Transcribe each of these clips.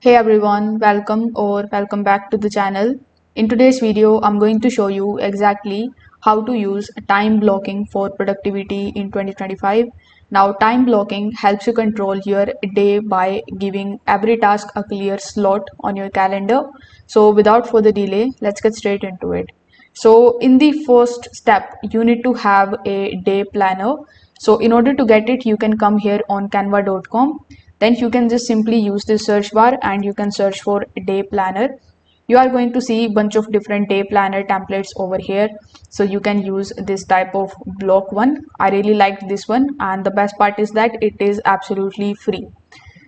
Hey everyone, welcome back to the channel. In today's video, I'm going to show you exactly how to use time blocking for productivity in 2025. Now, time blocking helps you control your day by giving every task a clear slot on your calendar. So, without further delay, let's get straight into it. So, in the first step, you need to have a day planner. So, in order to get it, you can come here on canva.com. Then you can just simply use this search bar and you can search for day planner. You are going to see a bunch of different day planner templates over here, so you can use this type of block one. I really liked this one, and the best part is that it is absolutely free.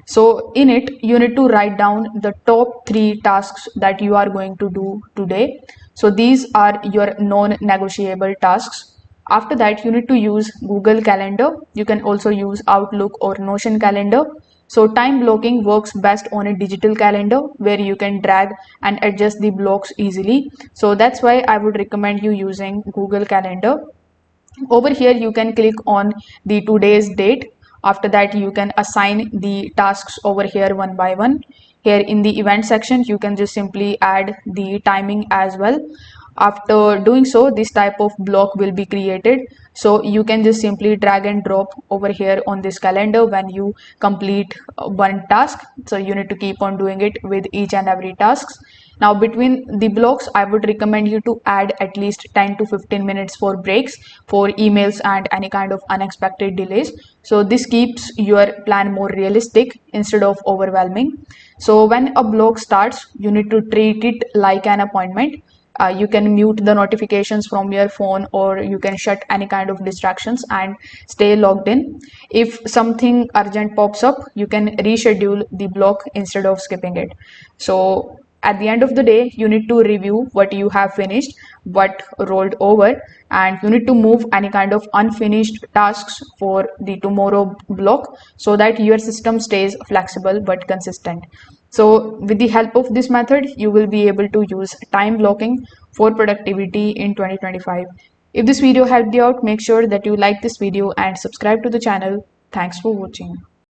So in it, you need to write down the top 3 tasks that you are going to do today. So these are your non-negotiable tasks. After that, you need to use Google Calendar. You can also use Outlook or Notion Calendar. So time blocking works best on a digital calendar where you can drag and adjust the blocks easily. So that's why I would recommend you using Google Calendar. Over here you can click on the today's date. After that, you can assign the tasks over here one by one. Here in the event section, you can just simply add the timing as well. After doing so, this type of block will be created, so you can just simply drag and drop over here on this calendar when you complete one task. So you need to keep on doing it with each and every tasks. Now between the blocks, I would recommend you to add at least 10 to 15 minutes for breaks, for emails and any kind of unexpected delays. So this keeps your plan more realistic instead of overwhelming. So when a block starts, you need to treat it like an appointment. You can mute the notifications from your phone, or you can shut any kind of distractions and stay logged in. If something urgent pops up, you can reschedule the block instead of skipping it. So at the end of the day, you need to review what you have finished, what rolled over, and you need to move any kind of unfinished tasks for the tomorrow block so that your system stays flexible but consistent. So with the help of this method, you will be able to use time blocking for productivity in 2025. If this video helped you out, make sure that you like this video and subscribe to the channel. Thanks for watching.